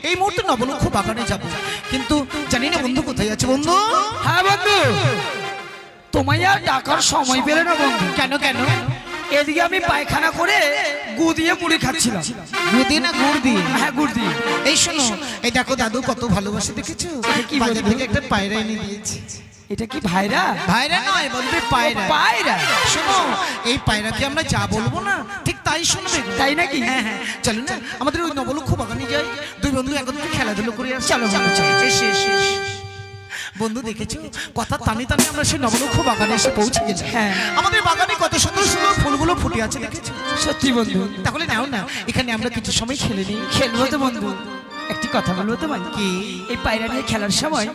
এই মুহূর্তে নবলক্ষ বাগানে যাব, কিন্তু জানি না বন্ধু কোথায় আছে। বন্ধু, হ্যাঁ বন্ধু, তোমায় আর ডাকার সময় পেলে না বন্ধু। কেন কেন? এদিকে আমি পায়খানা করে গু দিয়ে মুড়ি খাচ্ছিলাম। গুড় না গুড় দিয়ে? হ্যাঁ, গুড় দিয়ে। এই শোনো, এই দেখো দাদু কত ভালোবাসে, দেখেছো? কি বাজার বলবো? থেকে একটা পায়রা এনে দিয়েছে। এটা কি ভাইরা? ভাইরা নয় বলবে পায়রা। পায়রা? শোনো, এই পায়রাকে আমরা যা বলবো না ঠিক তাই শুনবে। তাই নাকি? হ্যাঁ হ্যাঁ, চলো না আমাদের ওই নবলক্ষ বাগানে যাই, দুই বন্ধু একত্রে খেলাধুলো করে আসি। চলো বন্ধু, চলো। শেষ শেষ। বন্ধু দেখেছো, কথা টানে টানে আমরা সেই নবলক্ষ বাগানে এসে পৌঁছে গেছি। হ্যাঁ। আমাদের বাগানে কত সুন্দর সুন্দর ফুলগুলো ফুটে আছে, দেখেছো? সত্যি বন্ধু। তাহলে নাও না, এখানে আমরা কিছু সময় খেলে নিই। খেলবো তো বন্ধু। একটি কথা বলবো তোমায় কি? এই পায়রা নিয়ে খেলার সময়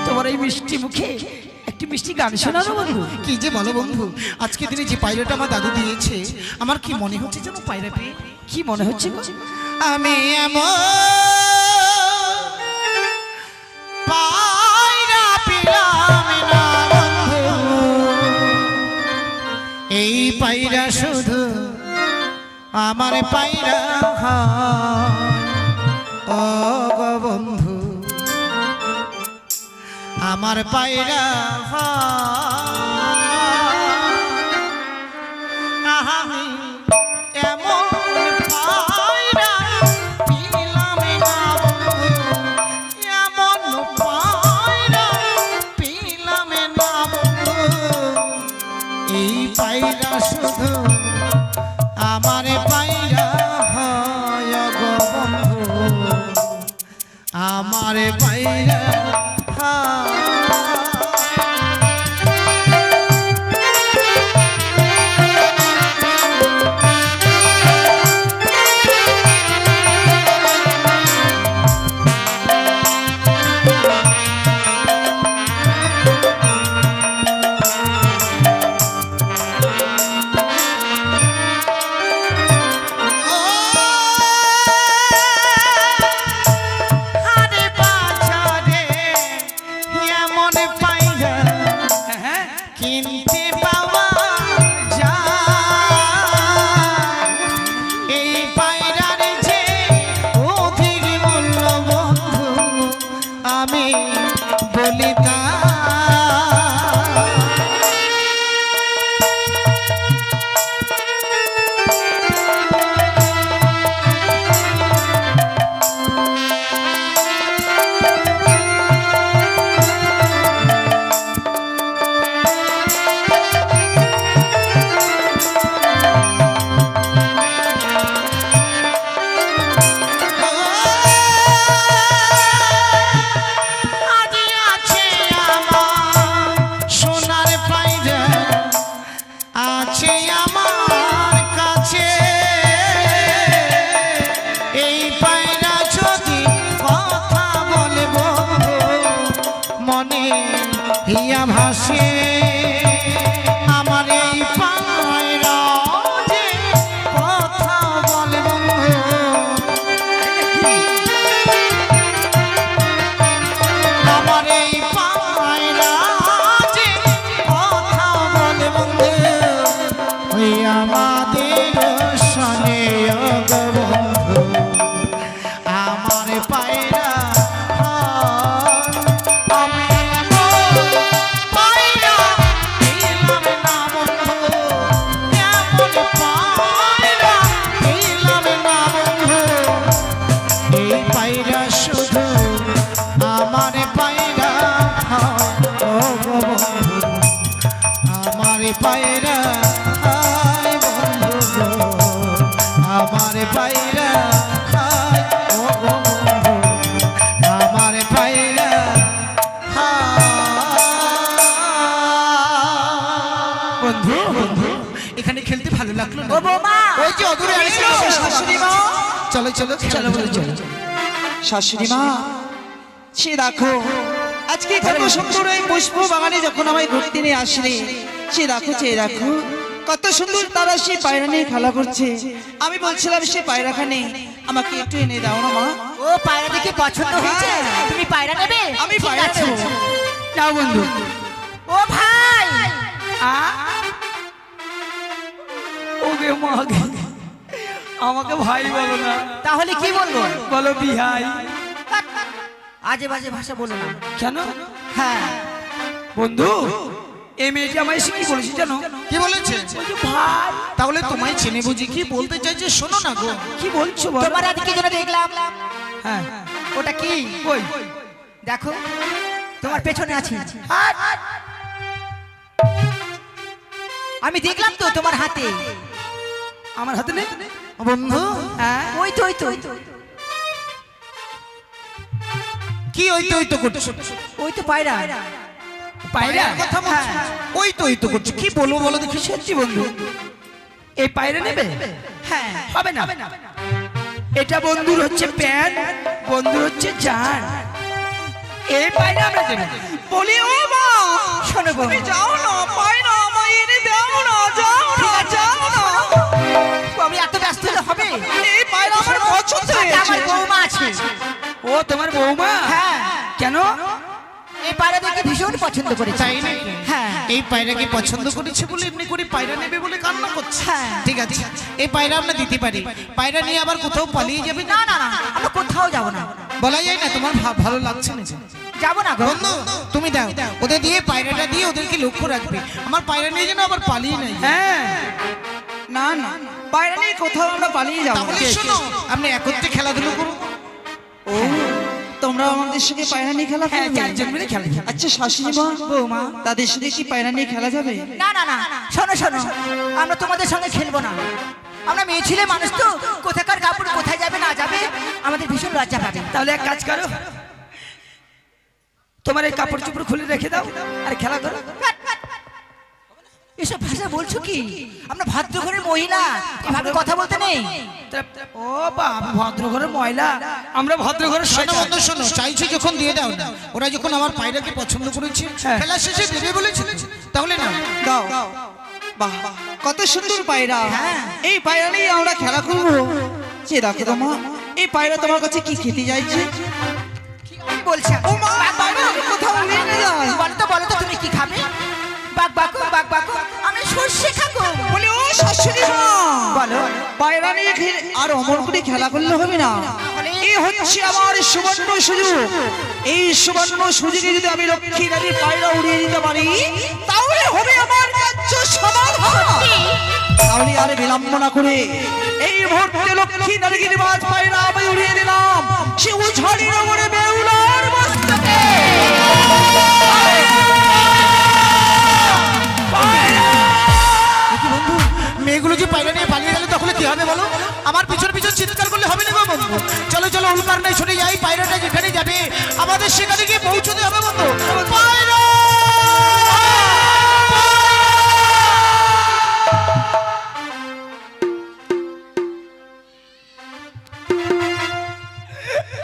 তোমার এই মিষ্টি মুখে একটি মিষ্টি গান শোনানো বন্ধু। কি যে বলো বন্ধু, আজকে দিনে যে পায়রাটা আমার দাদু দিয়েছে, আমার কি মনে হচ্ছে যেন পায়রা পেয়ে। কি মনে হচ্ছে গো? আমি এমন পায়রা পেলাম না বন্ধু, এই পায়রা শুধু আমার পায়রা ও গো বন্ধু, আমার পায়রা আমি এমন পায়রা পেলাম না বন্ধু, এমন পায়রা পেলাম না বন্ধু, এই পায়রা শুধু আমার পায়রা হয় গো বন্ধু, আমার পায়রা কিনতে পাওয়া যায়, এই পায়রার যে অধিক মূল্য বন্ধু, আমি বলি তা। আছে আমার কাছে এই পায়রা যদি কথা বলে বন্ধু, মনে হিয়া ভাসে আমার এই পায়রা যে কথা বলে বন্ধু, আমার এই পায়রা যে কথা বলে বন্ধু, আমাদের সনে বন্ধু, আমার পায়রা আমি পায়রা পেলাম না বন্ধু, এমন পায়রা পেলাম না বন্ধু, এই পায়রা শুধু আমার পায়রা ও বন্ধু, আমার পায়রা আমার পায়রা ও বন্ধু, আমার পায়রা বন্ধু। বন্ধু, এখানে খেলতে ভালো লাগলো না? ও বৌমা, ওই যে অদূরে আসছে শাশুড়ি মা। চলো চলো চলো বলে চলো। শাশুড়ি মা, সে দেখো আজকে কত সুন্দর এই পুষ্প বাগানে যখন আমায় ঘুরতে নিয়ে আসলে, সে দেখো চেয়ে দেখো কত সুন্দর তারা সেই পায়রা নিয়ে খেলা করছে। আমি বলছিলাম সে পায়রাখানে আমাকে একটু এনে দাও না মা। ও পায়রা দেখে পছন্দ হয়েছে, তুমি পায়রা নেবে? আমি ঠিক পায়রা আছে। নেব। যাও বন্ধু। ও ভাই, ওকে মা, আমাকে ভাই বলো না, তাহলে কি বলবো? বলো বিহাই। আজে বাজে ভাষা বলো না। কেন হ্যাঁ বন্ধু এই মেয়েটি আমায় এসে কি বলেছে জানো? কি বলেছে? বলছে, ভাই তাহলে তোমায় চেনে বুঝি কি বলতে চাইছে শোনো না গো। কি বলছো বলো? তোমার এদিকে যেন দেখলাম, হ্যাঁ ওটা কি? কই দেখো তোমার পেছনে আছে। আমি দেখলাম তো তোমার হাতে। আমার হাতে নেই? বন্ধু হ্যাঁ ওই তো ওই তো ওই তো কি ওই তো করছো? ওই তো পায়রা। পায়রা কথা বলছো? ওই তো করছো কি বলবো বলো দেখি। সত্যি বন্ধু এই পায়রা নেবে? হ্যাঁ হবে না, এটা বন্ধুর হচ্ছে প্যান, বন্ধুর হচ্ছে জান। এই পায়রা আমরা দেব। বলি ও মা, শোনো গো, তুমি যাও না, পাই না, আমায় এনে দাও না, যাও না, যাও না। আমি এত ব্যস্ত হলে হবে? এই পায়রা আমার পছন্দ সাথে আমার হয়েছে। বৌমা আছে। ও তোমার বৌমা? হ্যাঁ কেন? এই পায়রা দেখে ভীষণ পছন্দ করেছে। তাই নাকি? হ্যাঁ এই পায়রাকে পছন্দ করেছে বলে এমনি করে পায়রা নেবে বলে কান্না করছে। হ্যাঁ। ঠিক আছে এই পায়রা আমরা দিতে পারি। পায়রা নিয়ে আবার কোথাও পালিয়ে যাবে না না না আমরা কোথাও যাব না, বলা যায় না। তোমার ভালো লাগছে না? যাব না গো। বন্ধু তুমি দাও, ওদের দিয়ে পায়রাটা দিয়ে ওদেরকে লক্ষ্য রাখবে। আমার পায়রা নিয়ে যেন আবার পালিয়ে নাই। হ্যাঁ না না, পায়রা নিয়ে কোথাও আমরা পালিয়ে যাবো না। তাহলে শোনো আপনি একত্রে খেলাধুলো করুন। ও, তোমরা আমাদের সঙ্গে পায়রা নিয়ে খেলা হ্যাঁ করবে? চারজন মিলে খেলা। আচ্ছা শাশুড়ি মা, বৌমা, তাদের সঙ্গে কি পায়রা নিয়ে খেলা যাবে? না না না শোনো শোনো, আমরা তোমাদের সঙ্গে খেলবো না। আমরা মেয়ে ছেলে মানুষ তো, কোথাকার কাপড় কোথায় যাবে না যাবে আমাদের ভীষণ লজ্জা পাবে। তাহলে এক কাজ করো, তোমার এই কাপড় চোপড় খুলে রেখে দাও আর খেলা করো। এসব ভাষা বলছো কি? আমরা ভদ্র ঘরের মহিলা, এভাবে কথা বলতে নেই। ও বাবা, ভদ্র ঘরের ময়লা, আমরা ভদ্র ঘরের শোনো শয়তান। বন্ধু শোনো, চাইছো যখন দিয়ে দাও না। ওরা যখন আমার পায়রাকে পছন্দ করেছে হ্যাঁ। খেলা শেষে দেবে বলেছে, তাহলে না দাও। বাহ, কত সুন্দর পায়রা। এই পায়রা নিয়ে আমরা খেলা করবো। সে দেখো তো মা, এই পায়রা তোমার কাছে কি খেতে চাইছে? কি বলছে? ও মা, পায়রা কোথাও উড়িয়ে নিয়ে যায়। বলো তো তুমি কি খাবে? বাক বাকু বাক বাকু, আমি সর্ষে খাবো। বলি ও শাশুড়ি মা, বলো। পায়রা নিয়ে আর অমর করে খেলা করলে হবে না। এই হচ্ছে আমার সুবর্ণ সুযোগ। এই সুবর্ণ সুযোগে যদি আমি লক্ষ্মী নারীর পায়রা উড়িয়ে দিতে পারি, তাহলে হবে আমার কার্য সমাধান। তাহলে আর বিলম্ব না করে এই মুহূর্তে লক্ষ্মী নারীর মাঝ পায়রা আমি উড়িয়ে দিলাম। সে উঝাড়ি নগরে বেউলার মস্তকে। কি বন্ধু, মেয়েগুলো যে পায়রা নিয়ে পালিয়ে গেলে তখন কি হবে বলো? আমার পিছন পিছন চিৎকার করলে হবে না গো বন্ধু। চলো চলো উল্কার নাই ছুটে যাই, পায়রাটা যেখানে যাবে আমাদের সেখানে গিয়ে পৌঁছতে হবে বন্ধু। পায়রা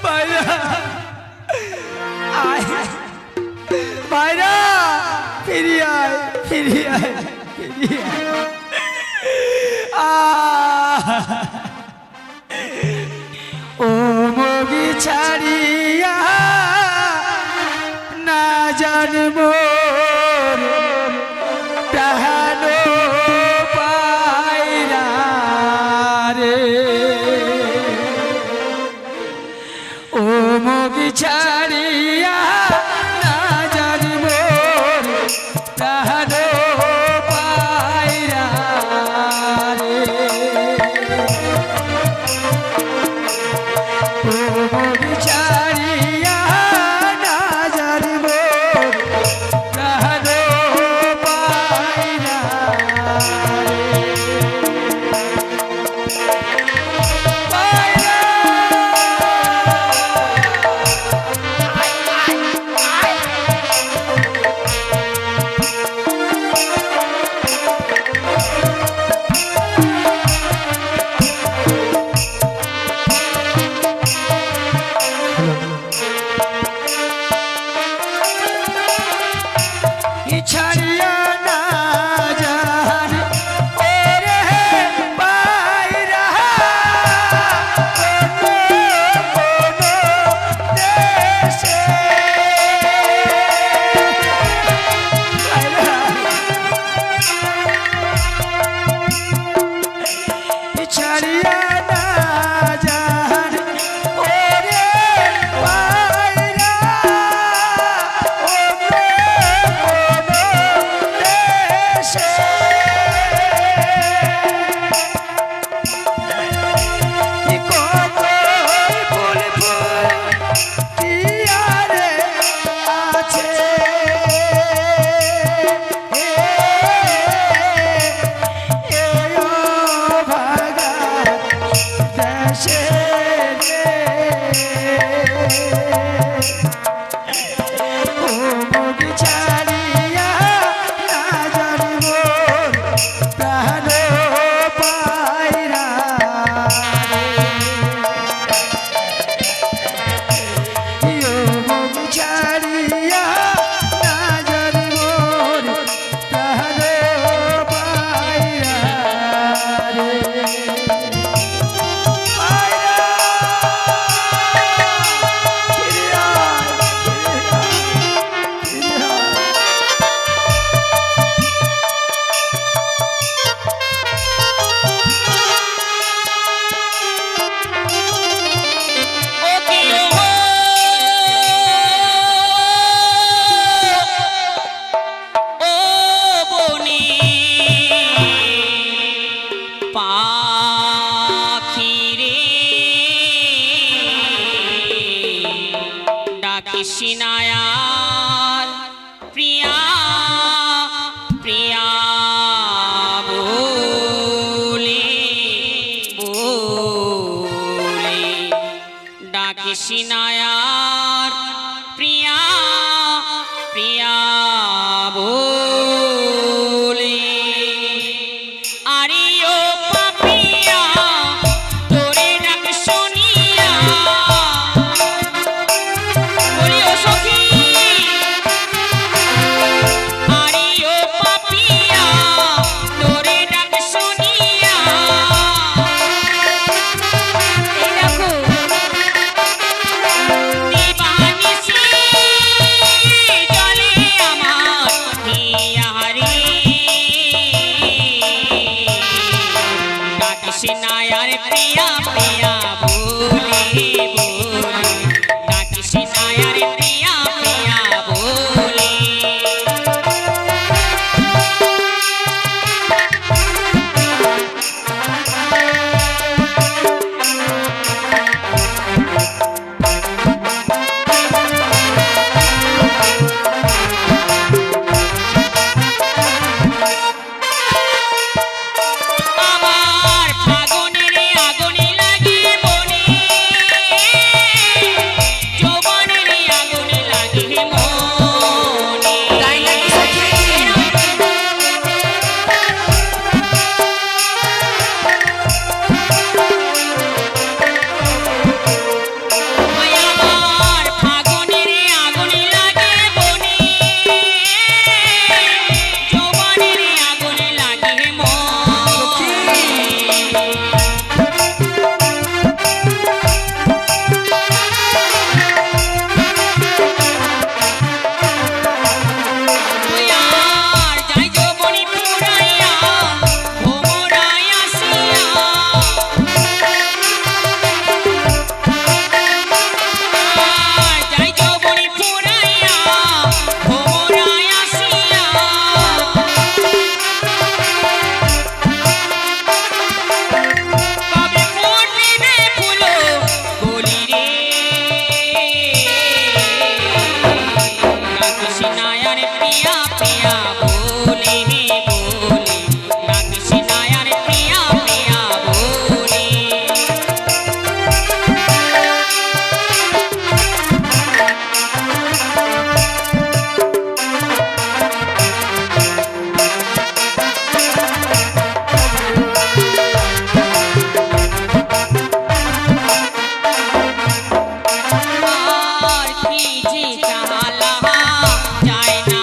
পায়রা আয়, পায়রা ফিরিয়ে আয়, ফিরিয়ে আয়, ফিরিয়ে আয়। ও মগি ছাড়িয়া না জানবো প্রাণ পায়রা রে। ও মগি ছাড়িয়া না জানব প্রাণ পায়রা রে। ও মগি ছাড়িয়া না জানব প্রাণ পায়রা রে। কি আরে আছে সিনায়ার প্রিয়া প্রিয়া বলে বলে ডাকি সিনায়ার প্রিয়া প্রিয়া বলে আরে ও পাপিয়া তোরে ডাক শুনিয়া বলি ও সখী আরে ও পাপিয়া তোরে ডাক শুনিয়া এই দেখো দিবানিসি জলে আমার হিয়ারে ডাক সিনায়ার প্রিয়া প্রিয়া বলে বলে ডাক সিনায়ার প্রিয়া প্রিয়া বলে আমার ফাগুনের আগুনে লাগে মনে যৌবনের আগুনে লাগে মনে তাই নাকি সখী আমার ফাগুনের আগুনে লাগে মনে যৌবনের আগুনে লাগে মনে তুই আর যাই যৌবনী পুরাইয়া ভোমরায় আসিয়া আর যাই যৌবনী পুরাইয়া ভোমরায় আসিয়া কবে ফুটবে ফুলো বলি রে ডাক সিনায়ার প্রিয়া প্রিয়া বলে বলে ডাক সিনায়ার প্রিয়া প্রিয়া বলে আর কি যে চালা যায় না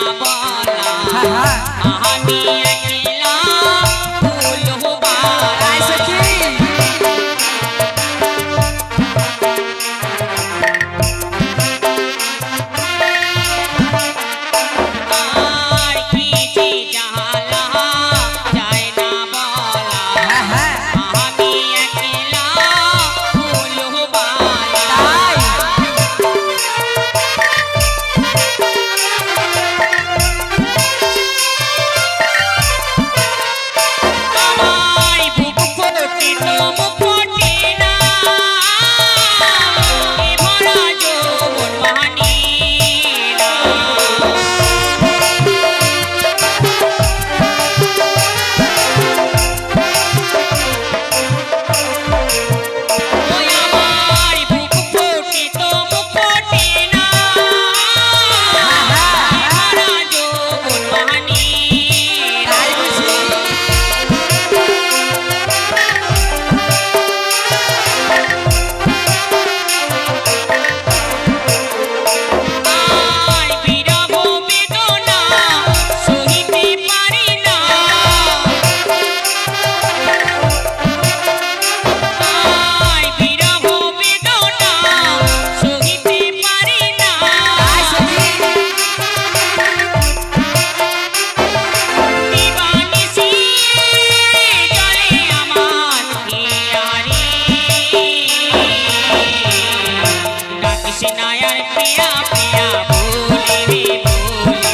রাখিস না আর প্রিয়া প্রিয়া বলে রে বলে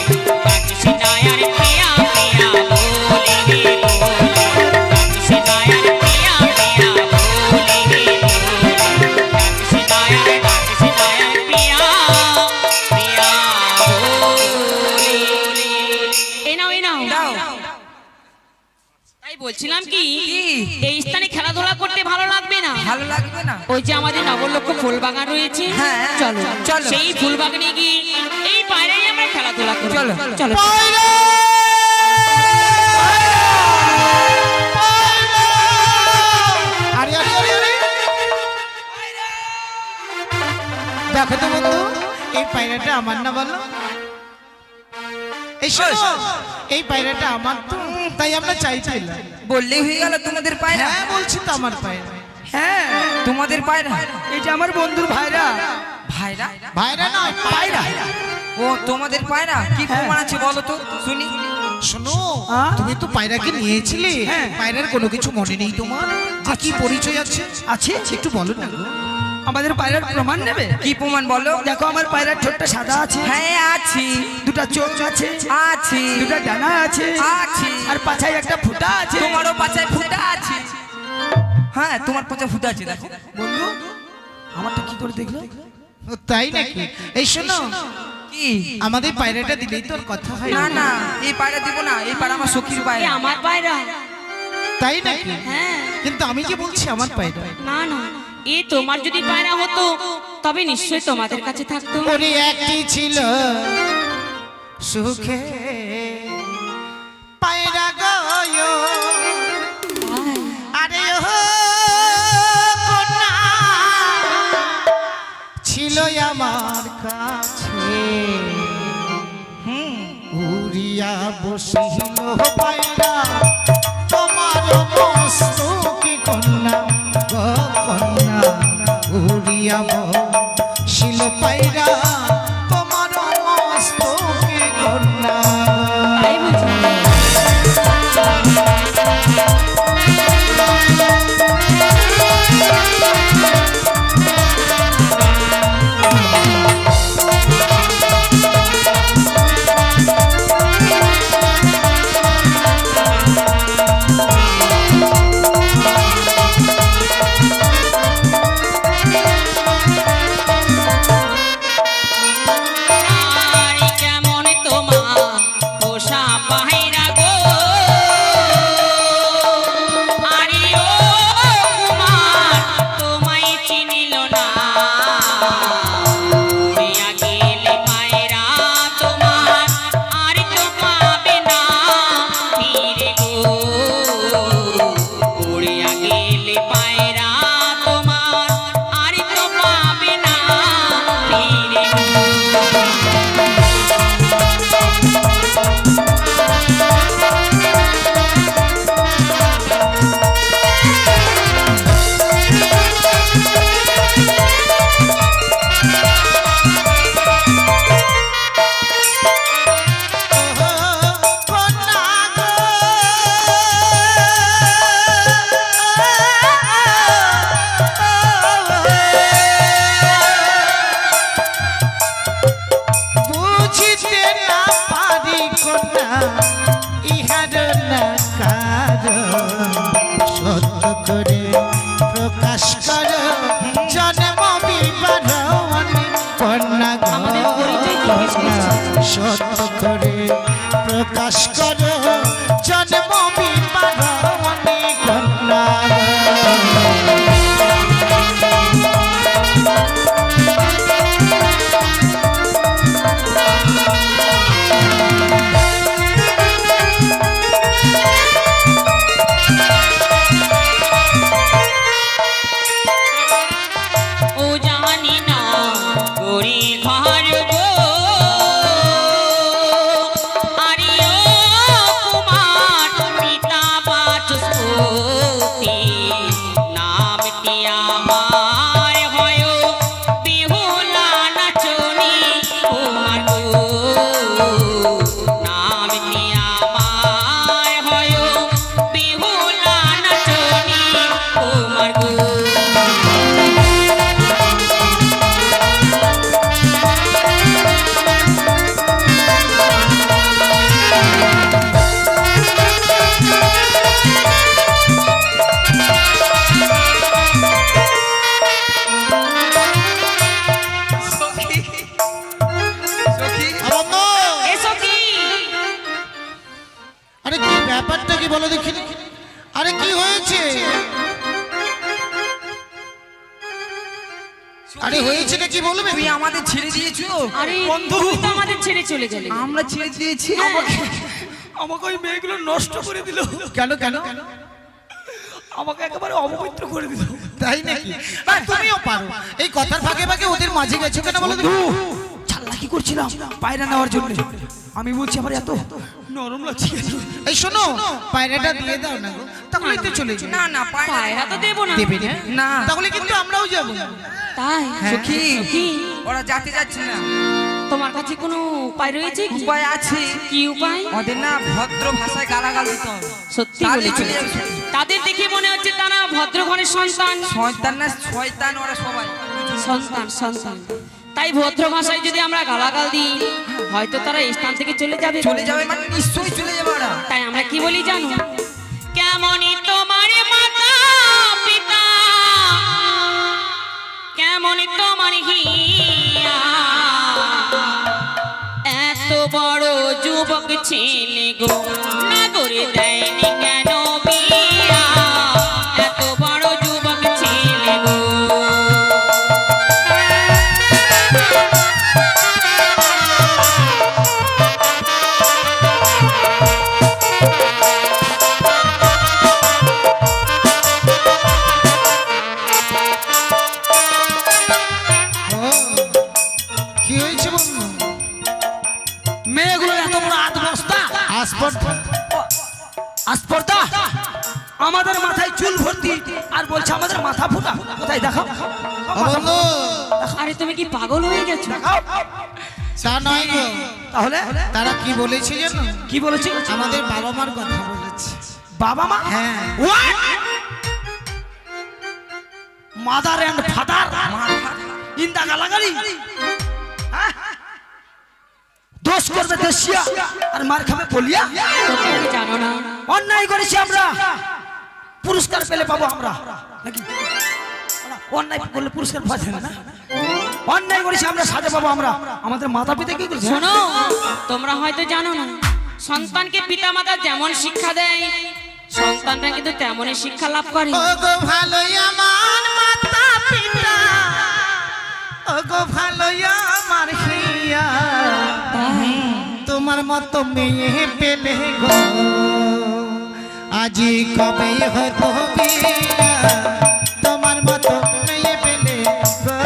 রাখিস না আর প্রিয়া প্রিয়া বলে রে বলে রাখিস না আর প্রিয়া প্রিয়া বলে রে বলে রাখিস না আর প্রিয়া প্রিয়া বলে। এই নাও দাও। তাই বলছিলাম কি এই স্থানে খেলাধুলা করতে ভালো লাগবে না? ভালো লাগবে না? ওই যে আমাদের নবলক্ষ ফুল বাগান রয়েছে, হ্যাঁ, চলো চলো। সেই ফুল বাগানে গিয়ে এই পায়রাই আমরা খেলাধুলা করব। চলো। চলো পায়রা! পায়রা! আরে আরে আরে আরে! দেখো তো বন্ধু, এই পায়রাটা আমার না বলো? এই শোনো, এই পায়রাটা আমার তো, তাই আমরা চাইছিলাম। বললেই হয়ে গেল তোমাদের পায়রা? হ্যাঁ বলছি তো আমার পায়রা। হ্যাঁ, তোমাদের পায়রা? এটা আমার বন্ধুর ভাইরা। ভাইরা? ভাইরা নয়, পায়রা। ও তোমাদের পায়রা? কি প্রমাণ আছে বলো তো শুনি। শোনো, তুমি তো পায়রাকে নিয়েছিলে, পায়রার কোনো কিছু মনে নেই তোমার? যে কি পরিচয় আছে? আছে? একটু বলো না গো। আমাদের পায়রার প্রমাণ নেবে? কি প্রমাণ বলো? দেখো আমার পায়রার ঠোঁটটা সাদা আছে। হ্যাঁ আছে। দুটো চোখ আছে। আছে। দুটো ডানা আছে। আছে। আর পাছায় একটা ফুটা আছে। তোমারও পাছায় ফুটা আছে। হ্যাঁ, তোমার পাছায় ফুটা আছে। দেখো বন্ধু, আমারটা কি করে দেখলো? ও, তাই নাকি? এই শোনো, কি আমাদের পায়রাটা দিলেই তোর কথা হয় না না, এই পায়রা দিব না। এই পায়রা আমার সখীর এই পায়রা। আমার পায়রা। তাই নাকি? হ্যাঁ। কিন্তু আমি কি বলছি আমার পায়রা? না না, এই তোমার যদি পায়রা হতো তবে নিশ্চয়ই তোমাদের কাছে থাকতো। ওরে একটি ছিল সুখে পায়রা গয়, আরে ও কন্যা ছিল আমার কাছে, উড়িয়া বসিল পায়রা তোমার মস্তকে কন্যা গো কন্যা, উড়িয়া বসিল পায়রা তোমার মস্তকে কন্যা। তাই বুঝি? আর কেমন তোমার পোষা পায়রা গো, আরে ও কুমার তোমায় চিনিল না, উড়িয়া গেলে পায়রা তোমার আর তো পাবে না ফিরে গো, উড়িয়া গেলে পায়রা তোমার আর তো পাবে না ফিরে গো। কন্যা গো, বুঝিতে না পারি কন্যা ইহার না কারণ, সত্য করে প্রকাশ কর জন্ম বিবরণ কন্যা গো, আমাদের পরিচয় জিজ্ঞেস করছে। সত্য করে প্রকাশ কর জন্ম বিবরণ কন্যা গো। ও জানি না গরি ঘর গো, আরে ও বলো দেখি। আরে কি হয়েছে? আরে হয়েছে কি বলবে? তুই আমাদের ছেড়ে দিয়েছো? আরে বন্ধু, তুমি তো আমাদের ছেড়ে চলে গেলে। আমরা ছেড়ে দিয়েছি। আমাকে ওই মেয়েগুলো নষ্ট করে দিল। কেন কেন? আমাকে একেবারে অপবিত্র করে দিল। তাই নাকি? আর তুমিও পারো। এই কথার ফাঁকে ফাঁকে ওদের মাঝে গেছো কেন বলো দেখি? চালাকি করছিলাম পায়রা নেওয়ার জন্য। আমি বলছি আমার এত নরম লাগছে। এই শোনো, পায়রাটা দিয়ে দাও না গো, তাহলে তো চলে যাবে। না না, পায়রা তো দেবো না। দেবে না? না। তাহলে কিন্তু আমরাও যাব। তাই সখী, কি ওরা যেতে যাচ্ছে না। তোমার কাছে কোনো উপায় রয়েছে কি? উপায় আছে। কি উপায়? ওদের না ভদ্র ভাষায় গালাগাল দিতে হবে। সত্যি তাহলেই বলেছো? চলে যাবে সখী। তাদের দেখে মনে হচ্ছে তারা ভদ্র ঘরের সন্তান। শয়তান না শয়তান ওরা সবাই। সন্তান সন্তান তাই ভদ্র ভাষায় যদি আমরা গালাগাল দিই, হয়তো তারা এই স্থান থেকে চলে যাবে। চলে যাবে মানে নিশ্চয়ই চলে যাবে ওরা। তাই আমরা কি বলি জানো? কেমনই তোমার মাতা পিতা, কেমনই তোমার হিয়া, এত বড় যুবক ছেলে গো না করে দেয়নি কেন বিয়া, এত বড় যুবক ছেলে গো। ও, কি হয়েছে বন্ধু? মেয়েগুলো এত বড় আধ বস্তা আসপর্দা। আসপর্দা, আমাদের মাথায় চুল ভর্তি আর বলছে আমাদের মাথা ফুটা। কোথায় দেখাও? ও বন্ধু, আরে তুমি কি পাগল হয়ে গেছো? তা নয় গো। তাহলে তারা কি বলেছে জানো? কি বলেছি? আমাদের বাবা মার কথা বলেছে। বাবা মা? হ্যাঁ। মাদার এন্ড ফাদার ইন্দা গালাগালি। দোষ করবে দেশিয়া আর মার খাবে বলিয়া। তোমরা কি জানো না? অন্যায় করেছি আমরা, পুরস্কার পেলে পাবো আমরা নাকি? অন্যায় করলে পুরস্কার পাওয়া যায় না। অন্যায় করেছি আমরা, সাজা পাবো আমরা। আমাদের মাতা পিতা কি করেছে? শোনো, তোমরা হয়তো জানো না, সন্তানকে পিতামাতা যেমন শিক্ষা দেয়, সন্তানরা কিন্তু তেমনই শিক্ষা লাভ করে। ও গো ভালোই আমার মাতা পিতা, ও গো ভালোই আমার হিয়া, তোমার মতো মেয়ে পেলে গো আজি কবে হতো বিয়া, তোমার মতো মেয়ে পেলে গো।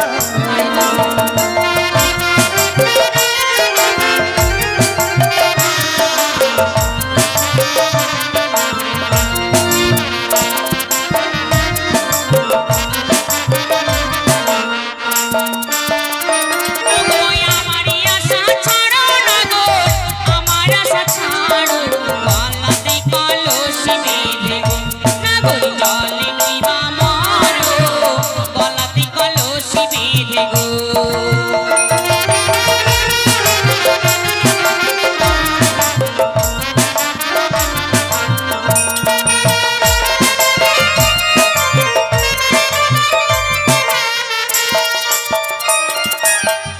ওই আমারই আশা ছাড়ো না গো, আমার আশা ছাড়ো, গলাতে কলসি বেঁধে গো, না গো জলে কিবা মারো, গলাতে কলসি বেঁধে গো।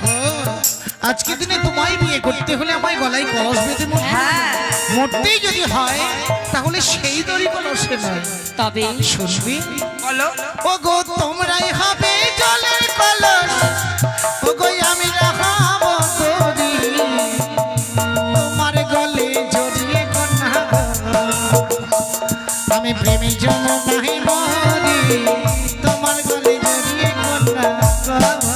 ও, আজকে দিনে তোমায় বিয়ে করতে হলে আমায় গলায় কলস বেঁধে মরতেই যদি হয়, তাহলে সেই দড়ি কলসে নয়। তবে শুনবি? বলো। ও গো তোমরাই হবে জলের কলস, ও গো আমি রাখাবো দড়ি, তোমার গলে জড়িয়ে কন্যা গো, আমি প্রেমে জন্য নাহি মরি, তোমার গলে জড়িয়ে কন্যা গো।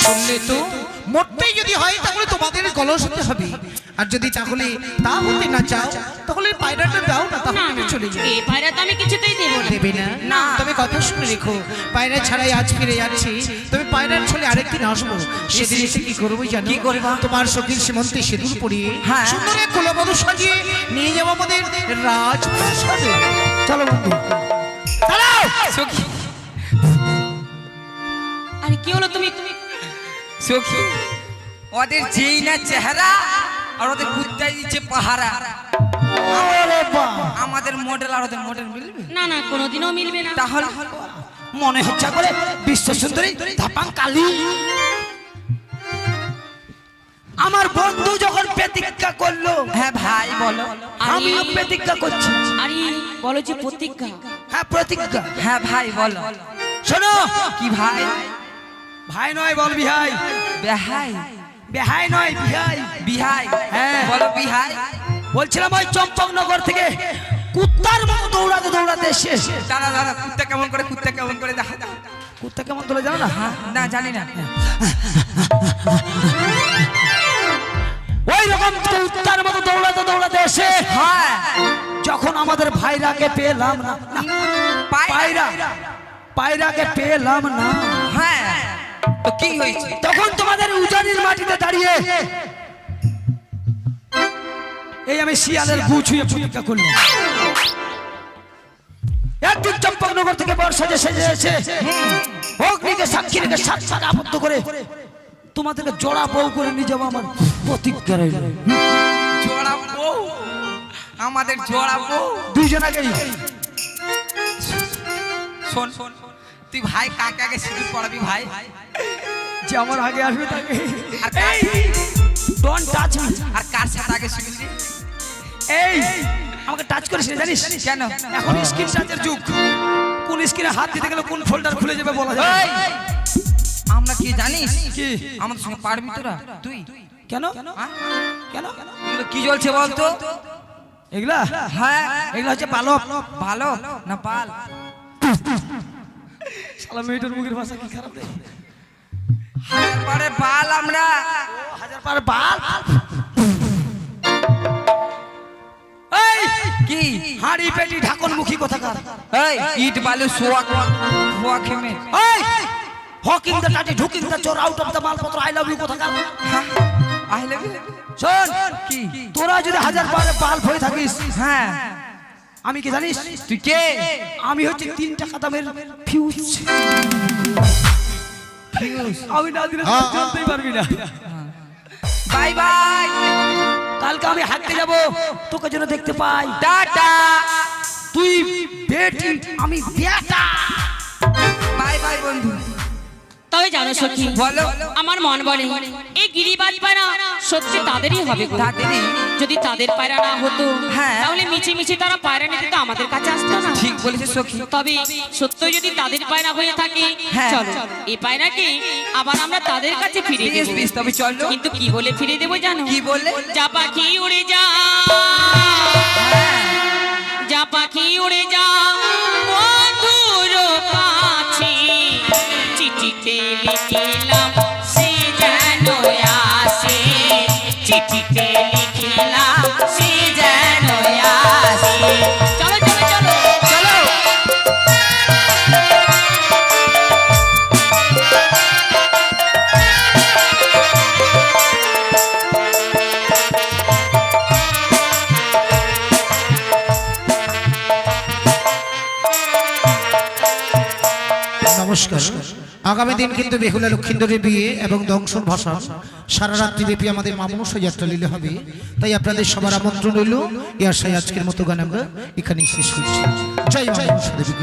শুনলে তো, মরতেই যদি হয় তাহলে তোমাদের কলস হতে হবে, আর যদি তাহলে তা হতে না চাও তাহলে পায়রাটা দাও না, না তাহলে না, চলে যাবে। এই পায়রা তো আমি কিছুতেই দেবো না। দেবে না? না। তবে কথা শুনে রেখো, পায়রা ছাড়াই আজ ফিরে যাচ্ছি, তবে পায়রার ছলে আরেকদিন আসবো। সেদিন এসে কি করবো জানো? কি করবা? তোমার সখীর সীমন্তে সিঁদুর পরিয়ে হ্যাঁ। সুন্দর এক কুলবধূ সাজিয়ে নিয়ে যাবো আমাদের রাজপ্রাসাদে। চলো বন্ধু। সখী, আরে কি হলো? তুমি তুমি সখী, ওদের যেই না চেহারা আর ওদের কুত্তায় দিচ্ছে পাহারা। আরে বাহ, আমাদের মডেল আর ওদের মডেল মিলবে? না না কোনোদিনও মিলবে না। তাহলে মনে হচ্ছে করে বিশ্ব সুন্দরী ধাপাং কালী। আমার বন্ধু যখন প্রতিজ্ঞা করলো, হ্যাঁ ভাই বলো। আমিও প্রতিজ্ঞা করছি। আরে বলো যে প্রতিজ্ঞা। হ্যাঁ প্রতিজ্ঞা। হ্যাঁ ভাই বলো। শোনো, কি ভাই? ভাই নয় বল বিহাই। বেহাই? বেহাই নয় বিহাই। বিহাই? হ্যাঁ। বলো বিহাই। বলছিলাম ওই চম্পকনগর থেকে কুত্তার মতো দৌড়াতে দৌড়াতে এসে, দাঁড়া দাঁড়া, কুত্তা কেমন করে, কুত্তা কেমন করে দেখা। কুত্তা কেমন তোলে জানো না? না জানি না। ওই রকম কুত্তার মতো দৌড়াতে দৌড়াতে এসে, হ্যাঁ যখন আমাদের ভাইরাকে পেলাম না, না, পায়রা পায়রাকে পেলাম না, হ্যাঁ তো কি হয়েছে? তখন তোমাদের উজানির মাটিতে দাঁড়িয়ে এই আমি শিয়ালের গু ছুঁয়ে প্রতিজ্ঞা করলাম, একদিন চম্পকনগর থেকে বর্ষা যে সেজে এসে অগ্নিকে সাক্ষী রেখে সাত সাত আবদ্ধ করে তোমাদেরকে জোড়া বউ করে নিয়ে যাবো, আমার প্রতিজ্ঞা রইল। জোড়া বউ? আমাদের জোড়া বউ? দুইজনাকেই। শোন শোন, তুই ভাই কাকে আগে সিঁদুর পড়াবি ভাই? যে আমার আগে আসবে তাকে। আর কার ডোন্ট টাচ মি। আর কার সাথে আগে সিঁদুর দিবি? এই আমাকে টাচ করিস না, জানিস কেন? এখন স্ক্রিন টাচের যুগ, কোন স্ক্রিনে হাত দিতে গেলে কোন ফোল্ডার খুলে যাবে বলা যায় এই, আমরা কি জানিস? কি? আমাদের সঙ্গে পারবি তোরা? তুই কেন হ্যাঁ? কেন এগুলো কি জ্বলছে বলতো? এগুলা? হ্যাঁ এগুলা হচ্ছে বালক। ভালো না পাল? শালা মেয়েটার মুখের ভাষা কি খারাপ রে। পরে পাল আমরা। হাজার পার বাল। এই কি? হাড়ি পেটি ঢাকন মুখী কোথাকার। এই ইট বালু সোয়া সোয়া খেমে। এই হকিং দা টাটি ঢুকিং দা চোর আউট অফ দা মালপত্র আই লাভ ইউ কোথাকার। I love you. শোন, কি? তোরা যদি হাজার পারে বাল্ব হয়ে থাকিস, হ্যাঁ আমি কি জানিস? তুই কে? আমি হচ্ছে 3 টাকা দামের ফিউজ। আমি না দিলে তুই জানতেই পারবি না। Bye bye. কালকে আমি হাঁটতে যাব, তোকে যেন দেখতে পাই। টাটা। তুই বেটি, আমি বেটা। বাই বাই বন্ধু। তবে জানো সখী, বলো। আমার মন বলে এই গিরিবাজ পায়রা সত্যি তাদেরই হবে গো। তাদেরই? যদি তাদের পায়রা না হতো হ্যাঁ। তাহলে মিছে মিছে তারা পায়রা নিতে তো আমাদের কাছে আসতো না। ঠিক বলেছিস সখী। তবে সত্য যদি তাদের পায়রা হয়ে থাকে, হ্যাঁ। চলো এই পায়রাকে আবার আমরা তাদের কাছে ফিরে প্লিজ দেব। প্লিজ তবে চলো। কিন্তু কি বলে ফিরে দেবো জানো? কি বলে? যা পাখি উড়ে যা, যা পাখি উড়ে যা বন্ধুর কাছে, চিঠিতে লিখিলাম সে যেন আসে, চিঠিতে লিখিলাম সে যেন আসে। চলো চলো চলো চলো। নমস্কার। আগামী দিন কিন্তু বেহুলা লক্ষিন্দরের বিয়ে এবং দংশন ভাষা সারা রাত্রি ব্যাপী আমাদের মামনসা যাত্রা লীলা হবে, তাই আপনাদের সবার আমন্ত্রণ রইল। এই আশায় আজকের মতো গান আমরা এখানেই শেষ করছি। জয় মা মনসা দেবী।